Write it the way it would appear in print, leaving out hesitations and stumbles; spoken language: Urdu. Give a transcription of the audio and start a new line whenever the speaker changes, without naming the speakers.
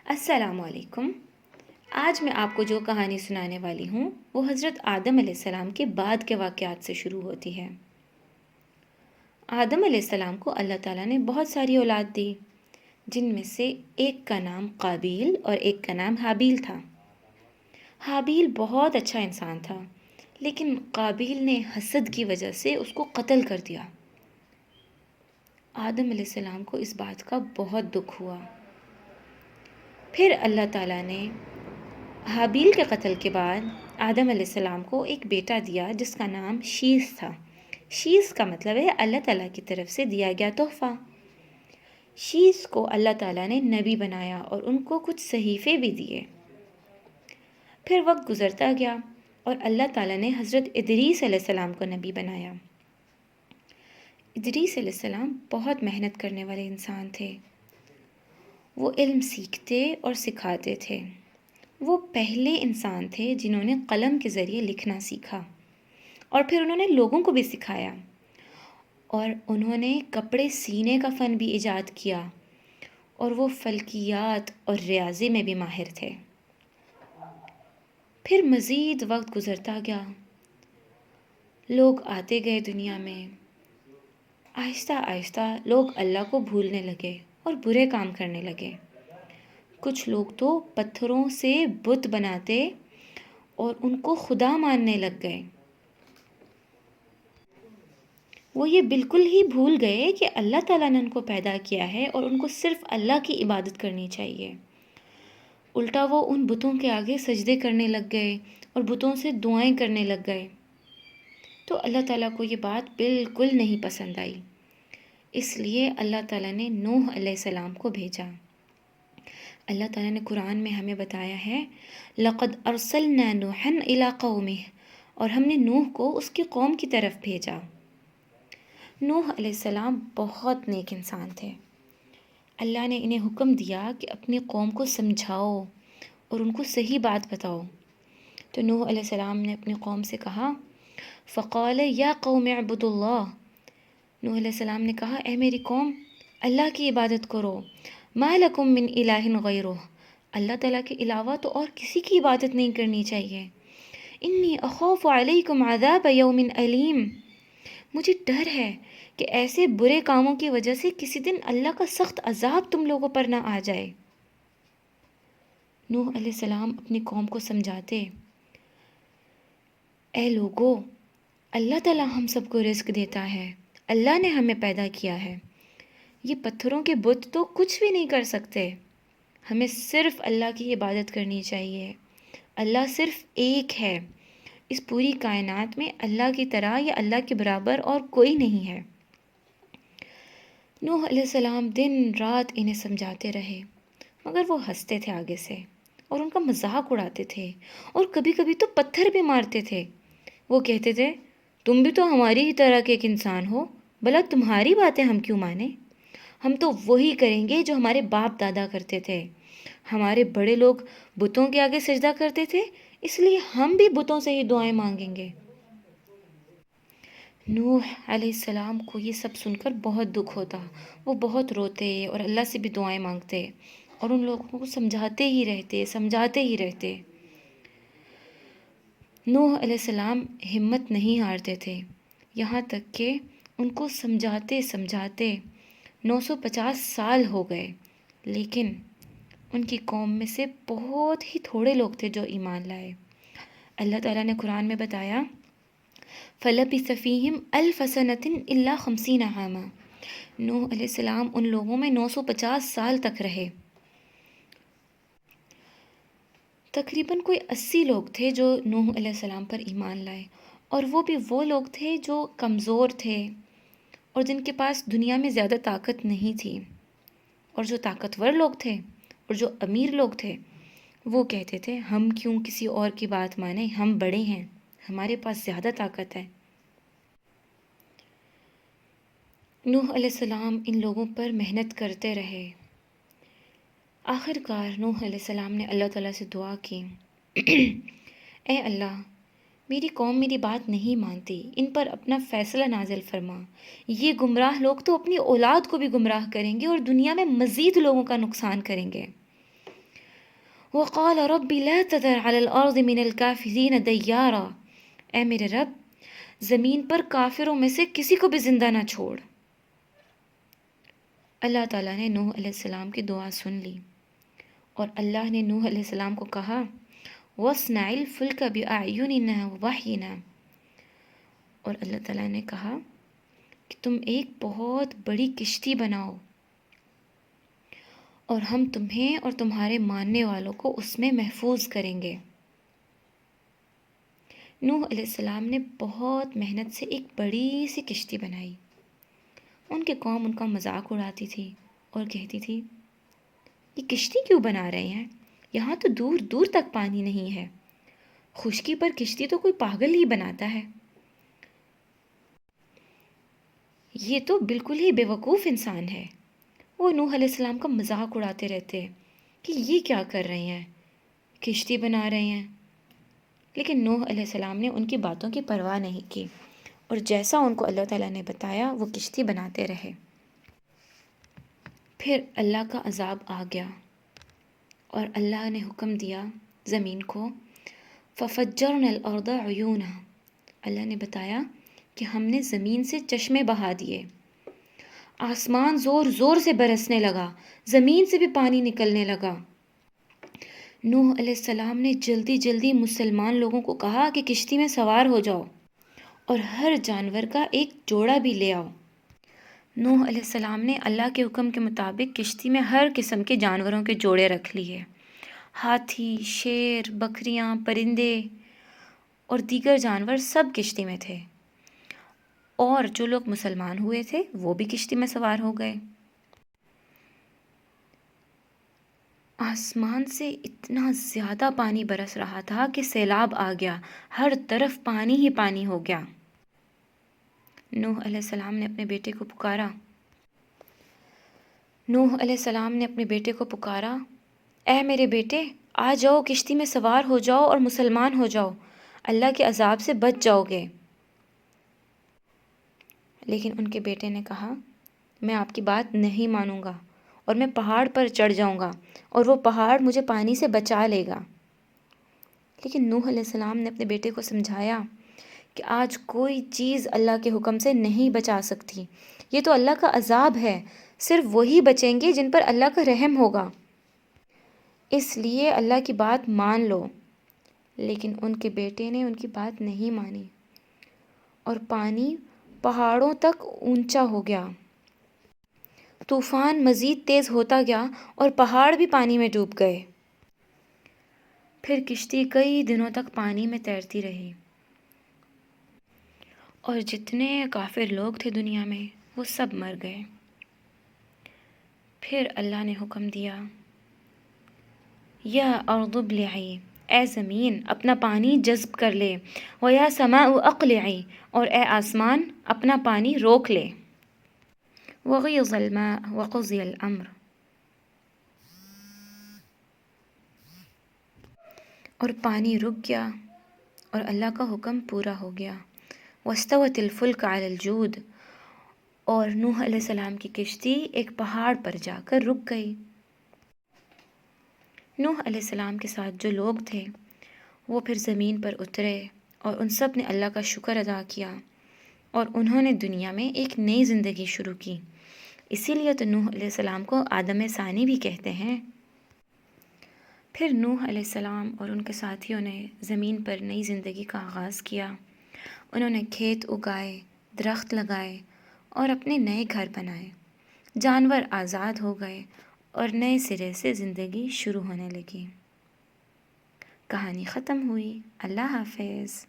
السلام علیکم۔ آج میں آپ کو جو کہانی سنانے والی ہوں وہ حضرت آدم علیہ السلام کے بعد کے واقعات سے شروع ہوتی ہے۔ آدم علیہ السلام کو اللہ تعالیٰ نے بہت ساری اولاد دی، جن میں سے ایک کا نام قابیل اور ایک کا نام حابیل تھا۔ حابیل بہت اچھا انسان تھا، لیکن قابیل نے حسد کی وجہ سے اس کو قتل کر دیا۔ آدم علیہ السلام کو اس بات کا بہت دکھ ہوا۔ پھر اللہ تعالیٰ نے حابیل کے قتل کے بعد آدم علیہ السلام کو ایک بیٹا دیا جس کا نام شیس تھا۔ شیس کا مطلب ہے اللہ تعالیٰ کی طرف سے دیا گیا تحفہ۔ شیس کو اللہ تعالیٰ نے نبی بنایا اور ان کو کچھ صحیفے بھی دیے۔ پھر وقت گزرتا گیا اور اللہ تعالیٰ نے حضرت ادریس علیہ السلام کو نبی بنایا۔ ادریس علیہ السلام بہت محنت کرنے والے انسان تھے۔ وہ علم سیکھتے اور سکھاتے تھے۔ وہ پہلے انسان تھے جنہوں نے قلم کے ذریعے لکھنا سیکھا اور پھر انہوں نے لوگوں کو بھی سکھایا، اور انہوں نے کپڑے سینے کا فن بھی ایجاد کیا، اور وہ فلکیات اور ریاضی میں بھی ماہر تھے۔ پھر مزید وقت گزرتا گیا، لوگ آتے گئے دنیا میں۔ آہستہ آہستہ لوگ اللہ کو بھولنے لگے اور برے کام کرنے لگے۔ کچھ لوگ تو پتھروں سے بت بناتے اور ان کو خدا ماننے لگ گئے۔ وہ یہ بالکل ہی بھول گئے کہ اللہ تعالیٰ نے ان کو پیدا کیا ہے اور ان کو صرف اللہ کی عبادت کرنی چاہیے۔ الٹا وہ ان بتوں کے آگے سجدے کرنے لگ گئے اور بتوں سے دعائیں کرنے لگ گئے۔ تو اللہ تعالیٰ کو یہ بات بالکل نہیں پسند آئی۔ اس لیے اللہ تعالیٰ نے نوح علیہ السلام کو بھیجا۔ اللہ تعالیٰ نے قرآن میں ہمیں بتایا ہے، لَقَدْ أَرْسَلْنَا نُوحًا إِلَىٰ قَوْمِهِ، اور ہم نے نوح کو اس کی قوم کی طرف بھیجا۔ نوح علیہ السلام بہت نیک انسان تھے۔ اللہ نے انہیں حکم دیا کہ اپنی قوم کو سمجھاؤ اور ان کو صحیح بات بتاؤ۔ تو نوح علیہ السلام نے اپنی قوم سے کہا، فَقَالَ يَا قَوْمِ اعْبُدُوا اللَّهَ، نوح علیہ السلام نے کہا، اے میری قوم، اللہ کی عبادت کرو۔ مَا لَكُم مِّنْ إِلَٰهٍ غَيْرُهُ، اللہ تعالیٰ کے علاوہ تو اور کسی کی عبادت نہیں کرنی چاہیے۔ إِنِّي أَخَافُ عَلَيْكُمْ عَذَابَ يَوْمٍ أَلِيمٍ، مجھے ڈر ہے کہ ایسے برے کاموں کی وجہ سے کسی دن اللہ کا سخت عذاب تم لوگوں پر نہ آ جائے۔ نوح علیہ السلام اپنی قوم کو سمجھاتے، اے لوگو، اللہ تعالیٰ ہم سب کو رزق دیتا ہے، اللہ نے ہمیں پیدا کیا ہے۔ یہ پتھروں کے بت تو کچھ بھی نہیں کر سکتے۔ ہمیں صرف اللہ کی عبادت کرنی چاہیے۔ اللہ صرف ایک ہے۔ اس پوری کائنات میں اللہ کی طرح یا اللہ کے برابر اور کوئی نہیں ہے۔ نوح علیہ السلام دن رات انہیں سمجھاتے رہے، مگر وہ ہنستے تھے آگے سے اور ان کا مذاق اڑاتے تھے، اور کبھی کبھی تو پتھر بھی مارتے تھے۔ وہ کہتے تھے، تم بھی تو ہماری ہی طرح کے ایک انسان ہو، بھلا تمہاری باتیں ہم کیوں مانیں؟ ہم تو وہی کریں گے جو ہمارے باپ دادا کرتے تھے۔ ہمارے بڑے لوگ بتوں کے آگے سجدہ کرتے تھے، اس لیے ہم بھی بتوں سے ہی دعائیں مانگیں گے۔ نوح علیہ السلام کو یہ سب سن کر بہت دکھ ہوتا۔ وہ بہت روتے اور اللہ سے بھی دعائیں مانگتے اور ان لوگوں کو سمجھاتے ہی رہتے۔ نوح علیہ السلام ہمت نہیں ہارتے تھے، یہاں تک کہ ان کو سمجھاتے 950 سال ہو گئے، لیکن ان کی قوم میں سے بہت ہی تھوڑے لوگ تھے جو ایمان لائے۔ اللہ تعالیٰ نے قرآن میں بتایا، فَلَبِثَ فِيهِمْ أَلْفَ سَنَةٍ إِلَّا 50 عَامًا، نوح علیہ السلام ان لوگوں میں 950 سال تک رہے۔ تقریباً کوئی 80 لوگ تھے جو نوح علیہ السلام پر ایمان لائے، اور وہ بھی وہ لوگ تھے جو کمزور تھے اور جن کے پاس دنیا میں زیادہ طاقت نہیں تھی، اور جو طاقتور لوگ تھے اور جو امیر لوگ تھے وہ کہتے تھے، ہم کیوں کسی اور کی بات مانیں، ہم بڑے ہیں، ہمارے پاس زیادہ طاقت ہے۔ نوح علیہ السلام ان لوگوں پر محنت کرتے رہے۔ آخر کار نوح علیہ السلام نے اللہ تعالیٰ سے دعا کی، اے اللہ، میری قوم میری بات نہیں مانتی، ان پر اپنا فیصلہ نازل فرما۔ یہ گمراہ لوگ تو اپنی اولاد کو بھی گمراہ کریں گے اور دنیا میں مزید لوگوں کا نقصان کریں گے۔ وقال رب لا تذر على الارض من الكافرين دیارا، اے میرے رب زمین پر کافروں میں سے کسی کو بھی زندہ نہ چھوڑ۔ اللہ تعالیٰ نے نوح علیہ السلام کی دعا سن لی، اور اللہ نے نوح علیہ السلام کو کہا وَاصْنَعِ الْفُلْكَ بِأَعْيُنِنَا وَوَحْيِنَا، اور اللہ تعالیٰ نے کہا کہ تم ایک بہت بڑی کشتی بناؤ اور ہم تمہیں اور تمہارے ماننے والوں کو اس میں محفوظ کریں گے۔ نوح علیہ السلام نے بہت محنت سے ایک بڑی سی کشتی بنائی۔ ان کے قوم ان کا مذاق اڑاتی تھی اور کہتی تھی یہ کشتی کیوں بنا رہے ہیں، یہاں تو دور دور تک پانی نہیں ہے، خشکی پر کشتی تو کوئی پاگل ہی بناتا ہے، یہ تو بالکل ہی بے وقوف انسان ہے۔ وہ نوح علیہ السلام کا مذاق اڑاتے رہتے کہ یہ کیا کر رہے ہیں، کشتی بنا رہے ہیں، لیکن نوح علیہ السلام نے ان کی باتوں کی پرواہ نہیں کی، اور جیسا ان کو اللہ تعالیٰ نے بتایا وہ کشتی بناتے رہے۔ پھر اللہ کا عذاب آ گیا، اور اللہ نے حکم دیا زمین کو فَفَجَّرْنَا الْأَرْضَ عُيُونًا، اللہ نے بتایا کہ ہم نے زمین سے چشمے بہا دیے، آسمان زور زور سے برسنے لگا، زمین سے بھی پانی نکلنے لگا۔ نوح علیہ السلام نے جلدی جلدی مسلمان لوگوں کو کہا کہ کشتی میں سوار ہو جاؤ اور ہر جانور کا ایک جوڑا بھی لے آؤ۔ نوح علیہ السلام نے اللہ کے حکم کے مطابق کشتی میں ہر قسم کے جانوروں کے جوڑے رکھ لیے، ہاتھی، شیر، بکریاں، پرندے اور دیگر جانور سب کشتی میں تھے، اور جو لوگ مسلمان ہوئے تھے وہ بھی کشتی میں سوار ہو گئے۔ آسمان سے اتنا زیادہ پانی برس رہا تھا کہ سیلاب آ گیا، ہر طرف پانی ہی پانی ہو گیا۔ نوح علیہ السلام نے اپنے بیٹے کو پکارا، اے میرے بیٹے آ جاؤ، کشتی میں سوار ہو جاؤ اور مسلمان ہو جاؤ، اللہ کے عذاب سے بچ جاؤ گے۔ لیکن ان کے بیٹے نے کہا میں آپ کی بات نہیں مانوں گا، اور میں پہاڑ پر چڑھ جاؤں گا اور وہ پہاڑ مجھے پانی سے بچا لے گا۔ لیکن نوح علیہ السلام نے اپنے بیٹے کو سمجھایا کہ آج کوئی چیز اللہ کے حکم سے نہیں بچا سکتی، یہ تو اللہ کا عذاب ہے، صرف وہی بچیں گے جن پر اللہ کا رحم ہوگا، اس لیے اللہ کی بات مان لو۔ لیکن ان کے بیٹے نے ان کی بات نہیں مانی، اور پانی پہاڑوں تک اونچا ہو گیا، طوفان مزید تیز ہوتا گیا اور پہاڑ بھی پانی میں ڈوب گئے۔ پھر کشتی کئی دنوں تک پانی میں تیرتی رہی، اور جتنے کافر لوگ تھے دنیا میں وہ سب مر گئے۔ پھر اللہ نے حکم دیا یا ارض ابلعی، اے زمین اپنا پانی جذب کر لے، ویا سماء اقلعی، اور اے آسمان اپنا پانی روک لے، وغیض الماء وقضی الامر، اور پانی رک گیا اور اللہ کا حکم پورا ہو گیا۔ واستوت الفلک علی الجود، اور نوح علیہ السلام کی کشتی ایک پہاڑ پر جا کر رک گئی۔ نوح علیہ السلام کے ساتھ جو لوگ تھے وہ پھر زمین پر اترے، اور ان سب نے اللہ کا شکر ادا کیا، اور انہوں نے دنیا میں ایک نئی زندگی شروع کی۔ اسی لیے تو نوح علیہ السلام کو آدم ثانی بھی کہتے ہیں۔ پھر نوح علیہ السلام اور ان کے ساتھیوں نے زمین پر نئی زندگی کا آغاز کیا، انہوں نے کھیت اگائے، درخت لگائے اور اپنے نئے گھر بنائے، جانور آزاد ہو گئے، اور نئے سرے سے زندگی شروع ہونے لگی۔ کہانی ختم ہوئی۔ اللہ حافظ۔